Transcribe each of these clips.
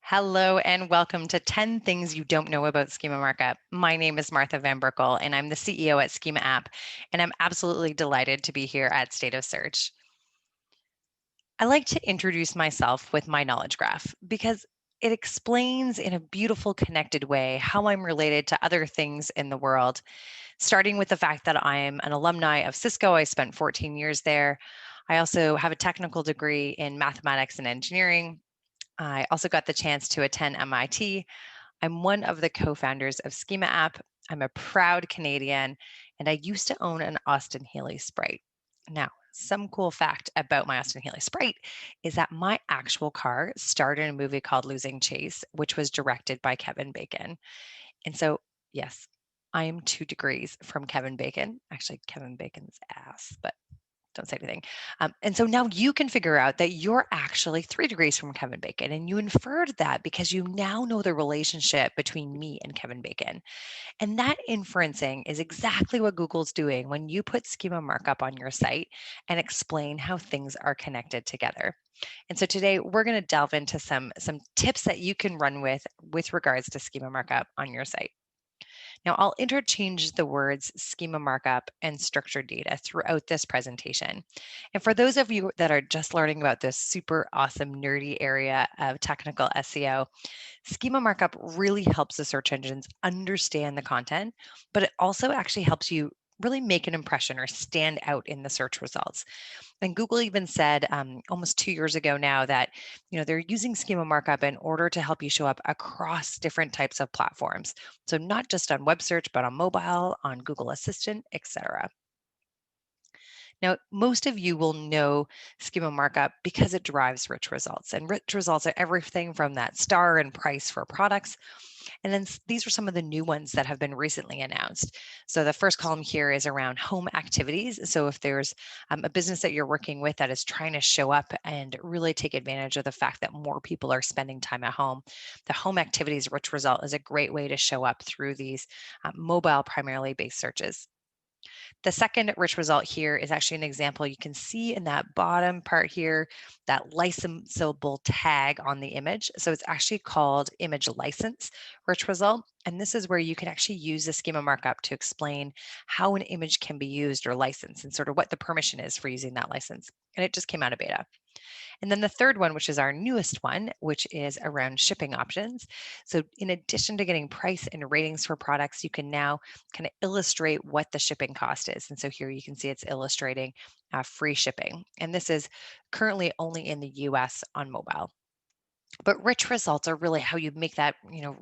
Hello and welcome to 10 Things You Don't Know About Schema Markup. My name is Martha Van Berkel and I'm the CEO at Schema App, and I'm absolutely delighted to be here at State of Search. I like to introduce myself with my knowledge graph because it explains in a beautiful, connected way how I'm related to other things in the world, starting with the fact that I am an alumni of Cisco. I spent 14 years there. I also have a technical degree in mathematics and engineering. I also got the chance to attend MIT. I'm one of the co-founders of Schema App. I'm a proud Canadian, and I used to own an Austin Healey Sprite. Now, some cool fact about my Austin Healey Sprite is that my actual car starred in a movie called Losing Chase, which was directed by Kevin Bacon. And so, yes, I am 2 degrees from Kevin Bacon. Actually, Kevin Bacon's ass, but don't say anything. And so now you can figure out that you're actually 3 degrees from Kevin Bacon. And you inferred that because you now know the relationship between me and Kevin Bacon. And that inferencing is exactly what Google's doing when you put schema markup on your site and explain how things are connected together. And so today we're going to delve into some tips that you can run with regards to schema markup on your site. Now, I'll interchange the words schema markup and structured data throughout this presentation. And for those of you that are just learning about this super awesome nerdy area of technical SEO, schema markup really helps the search engines understand the content, but it also actually helps you really make an impression or stand out in the search results. And Google even said almost 2 years ago now that they're using schema markup in order to help you show up across different types of platforms. So not just on web search, but on mobile, on Google Assistant, etc. Now, most of you will know schema markup because it drives rich results. And rich results are everything from that star and price for products. And then these are some of the new ones that have been recently announced. So the first column here is around home activities. So if there's a business that you're working with that is trying to show up and really take advantage of the fact that more people are spending time at home, the home activities rich result is a great way to show up through these mobile primarily based searches. The second rich result here is actually an example you can see in that bottom part here, that licensable tag on the image. So it's actually called image license rich result. And this is where you can actually use the schema markup to explain how an image can be used or licensed and sort of what the permission is for using that license. And it just came out of beta. And then the third one, which is our newest one, which is around shipping options. So in addition to getting price and ratings for products, you can now kind of illustrate what the shipping cost is. And so here you can see it's illustrating free shipping. And this is currently only in the US on mobile. But rich results are really how you make that,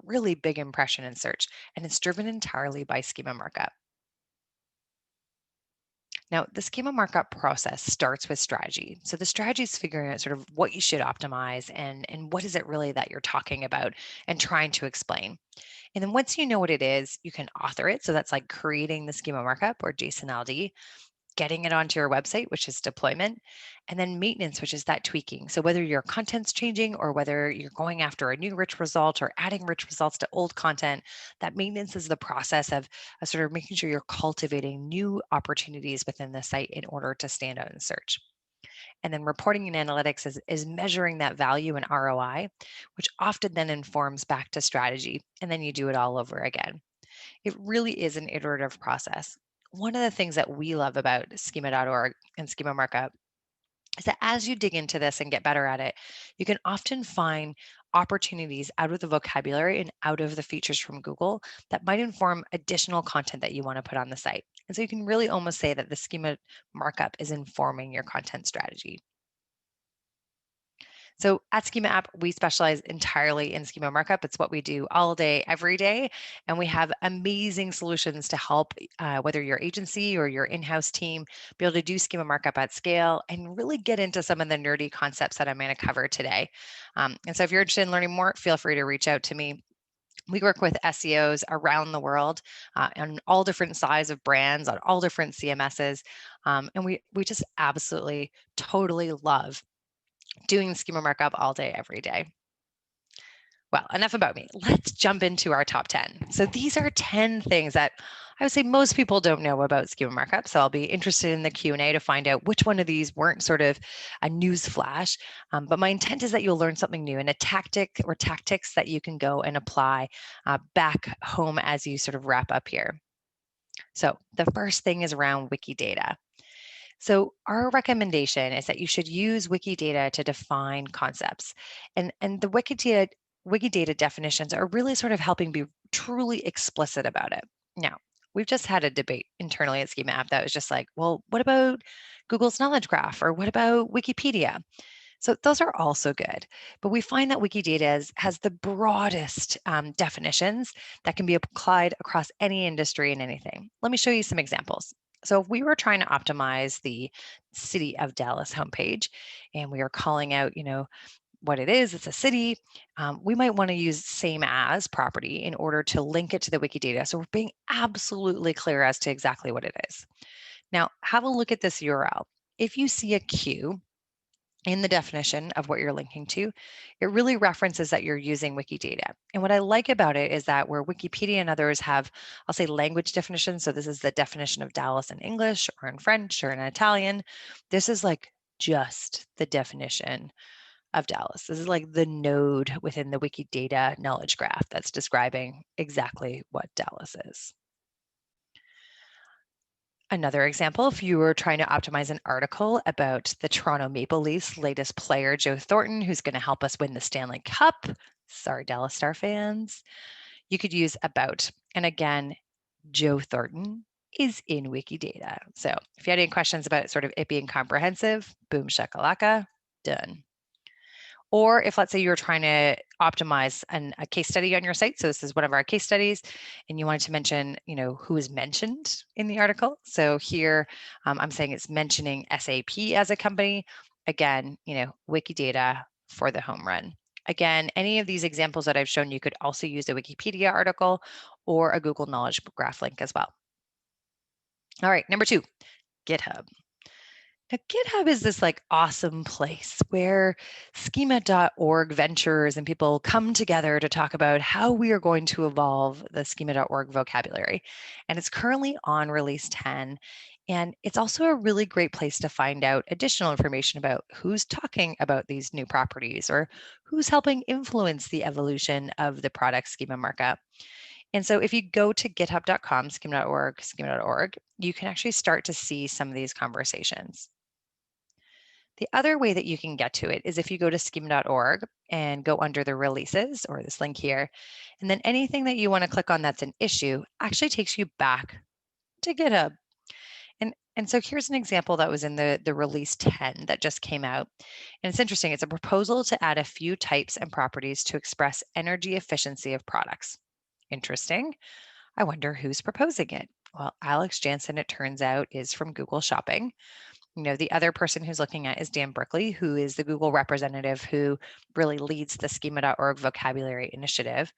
really big impression in search. And it's driven entirely by schema markup. Now, the schema markup process starts with strategy. So the strategy is figuring out sort of what you should optimize and what is it really that you're talking about and trying to explain. And then once you know what it is, you can author it. So that's like creating the schema markup or JSON-LD, getting it onto your website, which is deployment, and then maintenance, which is that tweaking. So whether your content's changing or whether you're going after a new rich result or adding rich results to old content, that maintenance is the process of sort of making sure you're cultivating new opportunities within the site in order to stand out in search. And then reporting and analytics is measuring that value and ROI, which often then informs back to strategy. And then you do it all over again. It really is an iterative process. One of the things that we love about schema.org and schema markup is that as you dig into this and get better at it, you can often find opportunities out of the vocabulary and out of the features from Google that might inform additional content that you want to put on the site. And so you can really almost say that the schema markup is informing your content strategy. So at Schema App, we specialize entirely in schema markup. It's what we do all day, every day. And we have amazing solutions to help whether your agency or your in-house team be able to do schema markup at scale and really get into some of the nerdy concepts that I'm going to cover today. And so if you're interested in learning more, feel free to reach out to me. We work with SEOs around the world on all different size of brands, on all different CMSs. And we just absolutely, totally love doing schema markup all day, every day. Well, enough about me. Let's jump into our top 10. So these are 10 things that I would say most people don't know about schema markup, so I'll be interested in the Q&A to find out which one of these weren't sort of a news flash. But my intent is that you'll learn something new and a tactic or tactics that you can go and apply back home as you sort of wrap up here. So the first thing is around Wikidata. So our recommendation is that you should use Wikidata to define concepts. And the Wikidata definitions are really sort of helping be truly explicit about it. Now, we've just had a debate internally at Schema App that was just like, well, what about Google's knowledge graph? Or what about Wikipedia? So those are also good, but we find that Wikidata has the broadest definitions that can be applied across any industry and anything. Let me show you some examples. So if we were trying to optimize the City of Dallas homepage and we are calling out, what it is, it's a city, we might want to use same as property in order to link it to the Wikidata. So we're being absolutely clear as to exactly what it is. Now, have a look at this URL. If you see a Q in the definition of what you're linking to, it really references that you're using Wikidata. And what I like about it is that where Wikipedia and others have, I'll say language definitions, so this is the definition of Dallas in English or in French or in Italian, this is like just the definition of Dallas. This is like the node within the Wikidata knowledge graph that's describing exactly what Dallas is. Another example, if you were trying to optimize an article about the Toronto Maple Leafs latest player, Joe Thornton, who's going to help us win the Stanley Cup. Sorry, Dallas Star fans. You could use about. And again, Joe Thornton is in Wikidata. So if you had any questions about sort of it being comprehensive, boom shakalaka, done. Or if, let's say, you were trying to optimize a case study on your site. So this is one of our case studies, and you wanted to mention, who is mentioned in the article. So here, I'm saying it's mentioning SAP as a company. Again, Wikidata for the home run. Again, any of these examples that I've shown you could also use a Wikipedia article or a Google Knowledge Graph link as well. All right, number 2, GitHub. Now, GitHub is this like awesome place where schema.org ventures and people come together to talk about how we are going to evolve the schema.org vocabulary. And it's currently on release 10. And it's also a really great place to find out additional information about who's talking about these new properties or who's helping influence the evolution of the product schema markup. And so if you go to github.com, schema.org, you can actually start to see some of these conversations. The other way that you can get to it is if you go to schema.org and go under the releases or this link here, and then anything that you want to click on that's an issue actually takes you back to GitHub. And so here's an example that was in the release 10 that just came out. And it's interesting. It's a proposal to add a few types and properties to express energy efficiency of products. Interesting. I wonder who's proposing it. Well, Alex Jansen, it turns out, is from Google Shopping. The other person who's looking at is Dan Berkel, who is the Google representative who really leads the schema.org vocabulary initiative.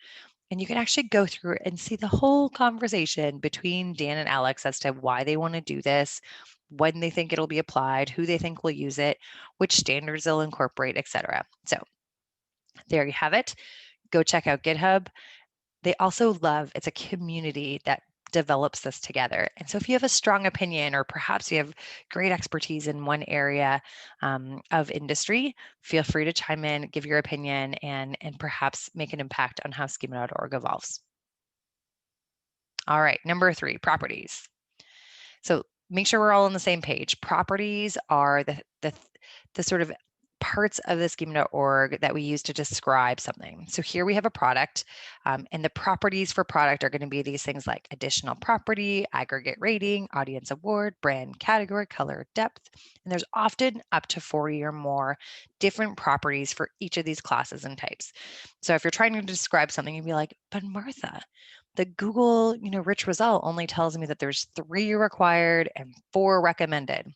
And you can actually go through and see the whole conversation between Dan and Alex as to why they want to do this, when they think it'll be applied, who they think will use it, which standards they'll incorporate, etc. So there you have it. Go check out GitHub. They also love, it's a community that develops this together. And so if you have a strong opinion, or perhaps you have great expertise in one area of industry, feel free to chime in, give your opinion, and perhaps make an impact on how schema.org evolves. All right, number 3, properties. So make sure we're all on the same page. Properties are the sort of parts of the schema.org that we use to describe something. So here we have a product, and the properties for product are going to be these things like additional property, aggregate rating, audience award, brand category, color, depth. And there's often up to 40 or more different properties for each of these classes and types. So if you're trying to describe something, you'd be like, but Martha, the Google, rich result only tells me that there's 3 required and 4 recommended.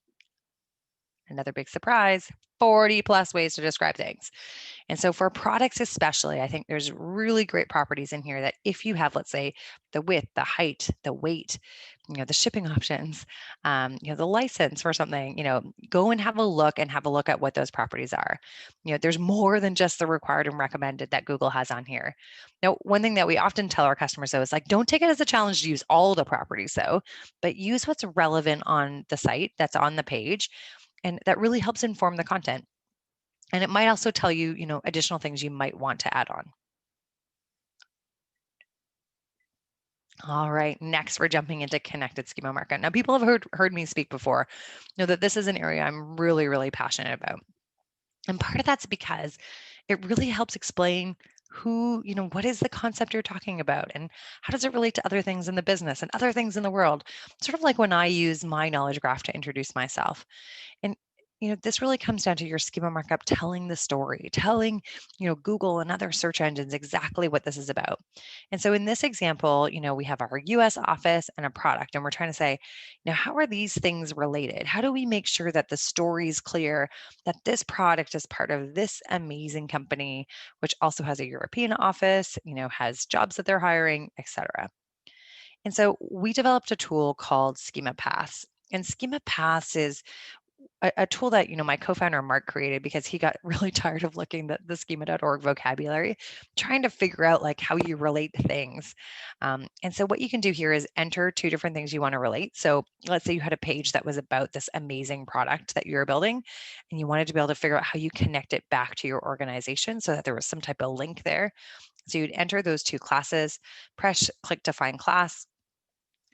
Another big surprise, 40 plus ways to describe things. And so for products especially, I think there's really great properties in here that if you have, let's say, the width, the height, the weight, the shipping options, the license for something, go and have a look at what those properties are. There's more than just the required and recommended that Google has on here. Now, one thing that we often tell our customers though is like, don't take it as a challenge to use all the properties though, but use what's relevant on the site that's on the page. And that really helps inform the content. And it might also tell you, additional things you might want to add on. All right, next we're jumping into connected schema markup. Now, people have heard me speak before, know that this is an area I'm really, really passionate about. And part of that's because it really helps explain what is the concept you're talking about and how does it relate to other things in the business and other things in the world? Sort of like when I use my knowledge graph to introduce myself. And this really comes down to your schema markup telling the story, telling Google and other search engines exactly what this is about. And so in this example, we have our US office and a product, and we're trying to say, how are these things related? How do we make sure that the story is clear that this product is part of this amazing company, which also has a European office, has jobs that they're hiring, etc. And so we developed a tool called Schema Paths. And Schema Paths is a tool that my co-founder Mark created because he got really tired of looking at the schema.org vocabulary, trying to figure out like how you relate things. And so what you can do here is enter two different things you want to relate. So let's say you had a page that was about this amazing product that you were building, and you wanted to be able to figure out how you connect it back to your organization so that there was some type of link there. So you'd enter those two classes, press click to find class,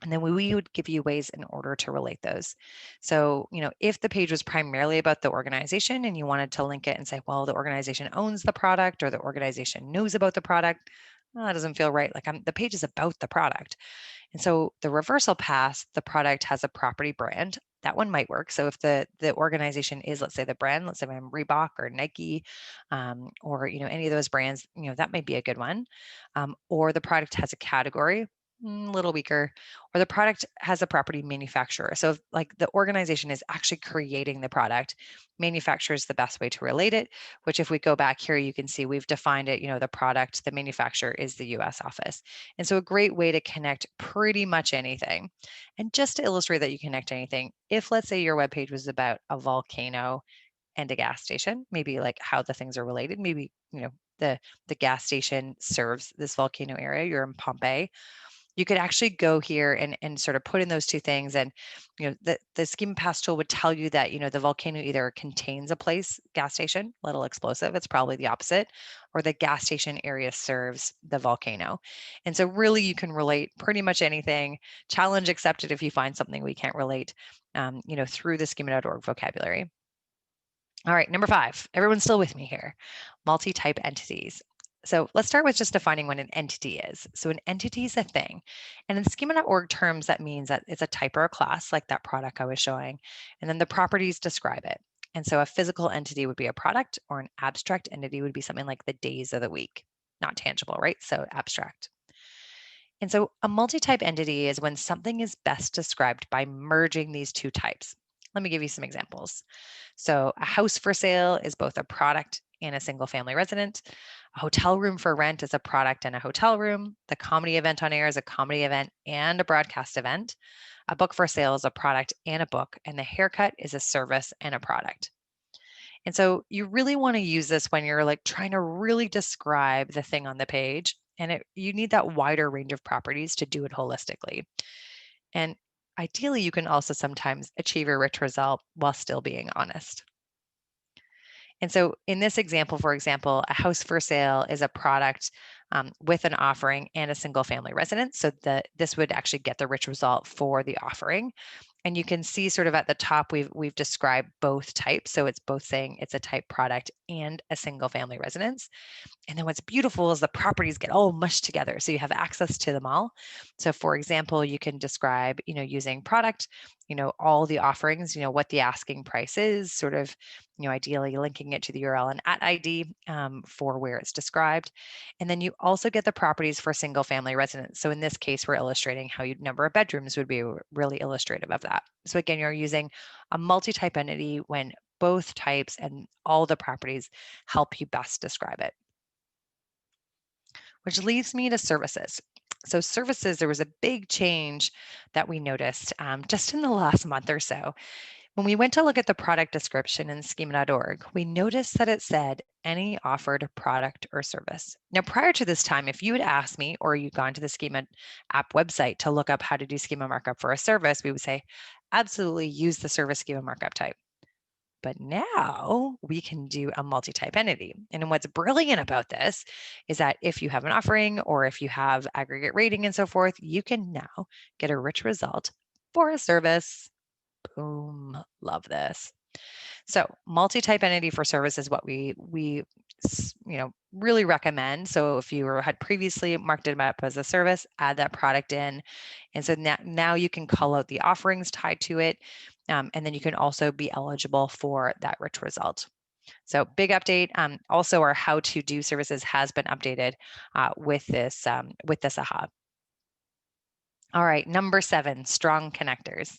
and then we would give you ways in order to relate those. So, if the page was primarily about the organization and you wanted to link it and say, well, the organization owns the product or the organization knows about the product, well, that doesn't feel right. Like the page is about the product. And so the reversal path, the product has a property brand. That one might work. So if the organization is, let's say the brand, let's say I'm Reebok or Nike, or any of those brands, that might be a good one. Or the product has a category, a little weaker, or the product has a property manufacturer. So if, like the organization is actually creating the product, manufacturer is the best way to relate it, which if we go back here, you can see we've defined it, the product, the manufacturer is the US office. And so a great way to connect pretty much anything. And just to illustrate that you connect anything, if let's say your webpage was about a volcano and a gas station, maybe like how the things are related, maybe, the gas station serves this volcano area, you're in Pompeii, you could actually go here and sort of put in those two things. And, the schema path tool would tell you that, the volcano either contains a gas station, little explosive, it's probably the opposite, or the gas station area serves the volcano. And so really you can relate pretty much anything, challenge accepted if you find something we can't relate, through the schema.org vocabulary. All right, number 5, everyone's still with me here, multi-type entities. So let's start with just defining what an entity is. So an entity is a thing. And in schema.org terms, that means that it's a type or a class, like that product I was showing. And then the properties describe it. And so a physical entity would be a product, or an abstract entity would be something like the days of the week. Not tangible, right? So abstract. And so a multi-type entity is when something is best described by merging these two types. Let me give you some examples. So a house for sale is both a product and a single family resident. A hotel room for rent is a product and a hotel room. The comedy event on air is a comedy event and a broadcast event. A book for sale is a product and a book, and the haircut is a service and a product. And so you really want to use this when you're like trying to really describe the thing on the page, and you need that wider range of properties to do it holistically. And ideally, you can also sometimes achieve a rich result while still being honest. And so in this example, for example, a house for sale is a product with an offering and a single family residence. So this would actually get the rich result for the offering. And you can see sort of at the top, we've described both types. So it's both saying it's a type product and a single family residence. And then what's beautiful is the properties get all mushed together. So you have access to them all. So for example, you can describe, using product, all the offerings, what the asking price is, sort of, ideally linking it to the URL and at ID for where it's described. And then you also get the properties for single family residence. So in this case, we're illustrating how number of bedrooms would be really illustrative of that. So again, you're using a multi-type entity when both types and all the properties help you best describe it. Which leads me to services. So services, there was a big change that we noticed just in the last month or so. When we went to look at the product description in schema.org, we noticed that it said any offered product or service. Now, prior to this time, if you had asked me or you'd gone to the Schema app website to look up how to do schema markup for a service, we would say, absolutely use the service schema markup type. But now we can do a multi-type entity. And what's brilliant about this is that if you have an offering or if you have aggregate rating and so forth, you can now get a rich result for a service. Boom, love this. So multi-type entity for service is what we really recommend. So if you had previously marked it up as a service, add that product in. And so now you can call out the offerings tied to it. And then you can also be eligible for that rich result. So big update. Also, our how to do services has been updated with this aha. All right, number 7, strong connectors.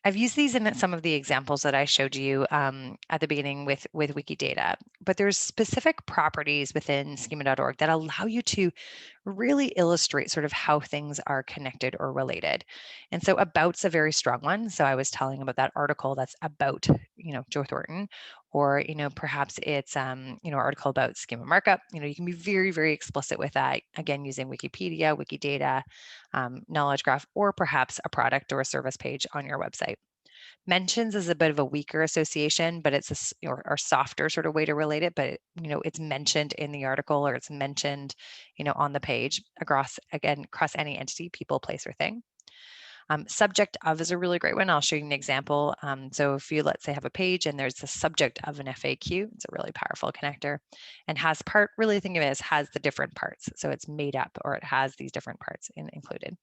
I've used these in some of the examples that I showed you at the beginning with Wikidata, but there's specific properties within schema.org that allow you to really illustrate sort of how things are connected or related. And so about's a very strong one. So I was telling about that article that's about, Joe Thornton, or, perhaps it's, article about schema markup. You can be very, very explicit with that, again, using Wikipedia, Wikidata, knowledge graph, or perhaps a product or a service page on your website. Mentions is a bit of a weaker association, but it's or softer sort of way to relate it. But it's mentioned in the article, or it's mentioned, on the page across any entity, people, place, or thing. Subject of is a really great one. I'll show you an example. So if you, let's say, have a page and there's the subject of an FAQ, it's a really powerful connector, and really think of it as has the different parts. So it's made up, or it has these different parts included.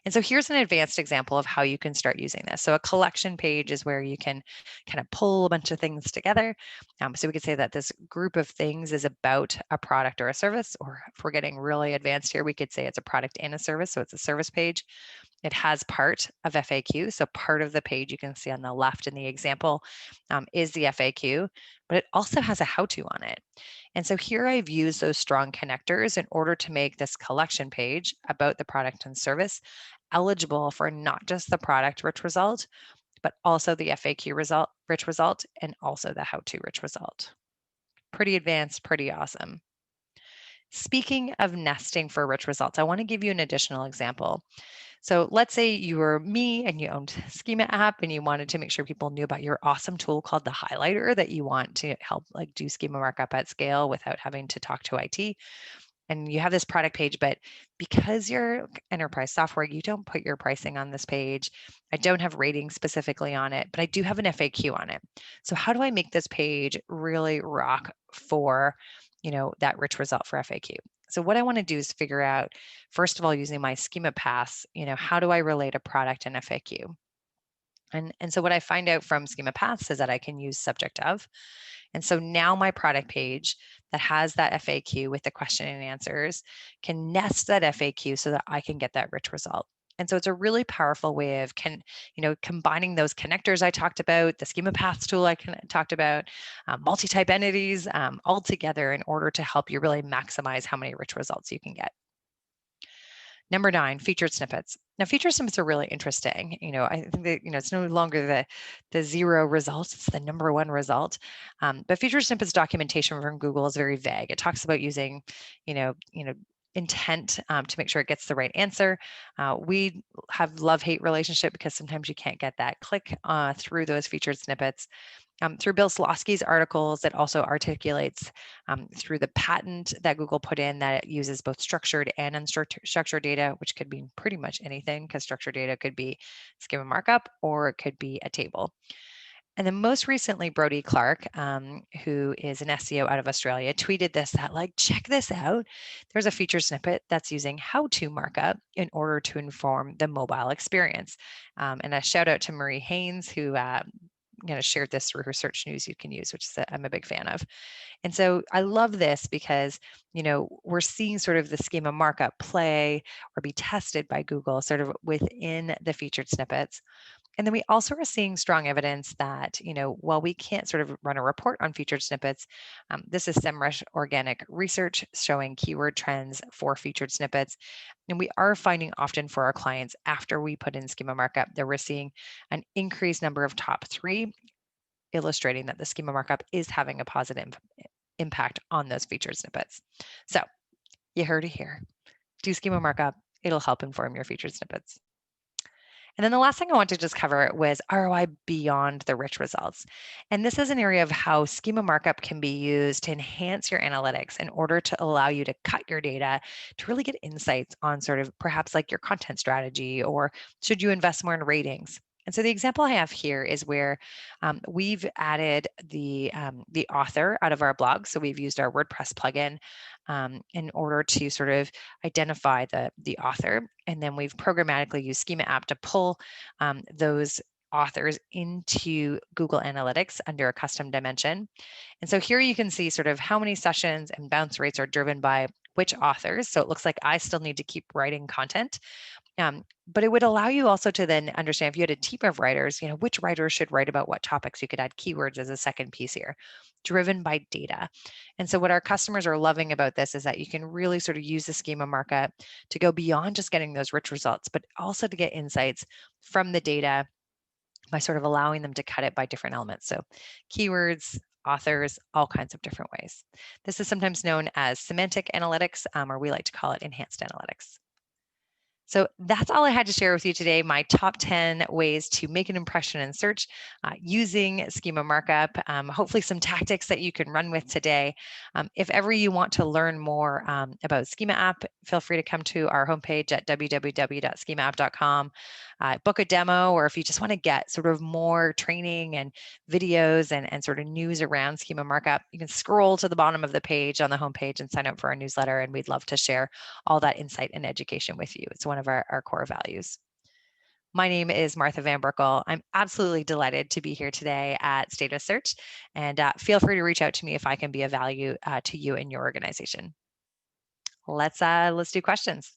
And so here's an advanced example of how you can start using this. So a collection page is where you can kind of pull a bunch of things together. So we could say that this group of things is about a product or a service, or if we're getting really advanced here, we could say it's a product and a service. So it's a service page. It has part of FAQ. So part of the page you can see on the left in the example is the FAQ, but it also has a how-to on it. And so here I've used those strong connectors in order to make this collection page about the product and service eligible for not just the product rich result, but also the FAQ rich result, and also the how-to rich result. Pretty advanced, pretty awesome. Speaking of nesting for rich results, I want to give you an additional example. So let's say you were me and you owned Schema app and you wanted to make sure people knew about your awesome tool called the highlighter that you want to help do schema markup at scale without having to talk to IT. And you have this product page, but because you're enterprise software, you don't put your pricing on this page. I don't have ratings specifically on it, but I do have an FAQ on it. So how do I make this page really rock for, that rich result for FAQ? So what I want to do is figure out, first of all, using my schema paths, how do I relate a product and FAQ? And so what I find out from schema paths is that I can use subject of. And so now my product page that has that FAQ with the question and answers can nest that FAQ so that I can get that rich result. And so it's a really powerful way of combining those connectors I talked about, the schema paths tool I talked about, multi-type entities all together in order to help you really maximize how many rich results you can get. Number 9, featured snippets. Now, featured snippets are really interesting. I think that, it's no longer the 0 result, it's the number 1 result. But featured snippets documentation from Google is very vague. It talks about using, intent to make sure it gets the right answer. We have love-hate relationship because sometimes you can't get that click through those featured snippets. Through Bill Slawski's articles, it also articulates through the patent that Google put in that it uses both structured and unstructured data, which could be pretty much anything, because structured data could be schema markup or it could be a table. And then most recently, Brodie Clark, who is an SEO out of Australia, tweeted this, that check this out. There's a feature snippet that's using how-to markup in order to inform the mobile experience. And a shout out to Marie Haynes, who shared this through her search news you can use, which I'm a big fan of. And so I love this because, we're seeing sort of the schema markup play or be tested by Google sort of within the featured snippets. And then we also are seeing strong evidence that, while we can't sort of run a report on featured snippets, this is SEMrush organic research showing keyword trends for featured snippets. And we are finding often for our clients after we put in schema markup that we're seeing an increased number of top 3, illustrating that the schema markup is having a positive impact on those featured snippets. So you heard it here. Do schema markup. It'll help inform your featured snippets. And then the last thing I want to just cover was ROI beyond the rich results. And this is an area of how schema markup can be used to enhance your analytics in order to allow you to cut your data to really get insights on sort of perhaps like your content strategy, or should you invest more in ratings. And so the example I have here is where we've added the author out of our blog. So we've used our WordPress plugin in order to sort of identify the author. And then we've programmatically used Schema app to pull those authors into Google Analytics under a custom dimension. And so here you can see sort of how many sessions and bounce rates are driven by which authors. So it looks like I still need to keep writing content. But it would allow you also to then understand if you had a team of writers, which writers should write about what topics. You could add keywords as a second piece here, driven by data. And so what our customers are loving about this is that you can really sort of use the schema markup to go beyond just getting those rich results, but also to get insights from the data by sort of allowing them to cut it by different elements. So keywords, authors, all kinds of different ways. This is sometimes known as semantic analytics, or we like to call it enhanced analytics. So that's all I had to share with you today, my top 10 ways to make an impression in search using schema markup, hopefully some tactics that you can run with today. If ever you want to learn more about Schema app, feel free to come to our homepage at www.schemaapp.com, book a demo, or if you just want to get sort of more training and videos and sort of news around schema markup, you can scroll to the bottom of the page on the homepage and sign up for our newsletter, and we'd love to share all that insight and education with you. It's one of our core values. My name is Martha Van Berkel. I'm absolutely delighted to be here today at State of Search, and feel free to reach out to me if I can be of value to you and your organization. Let's do questions.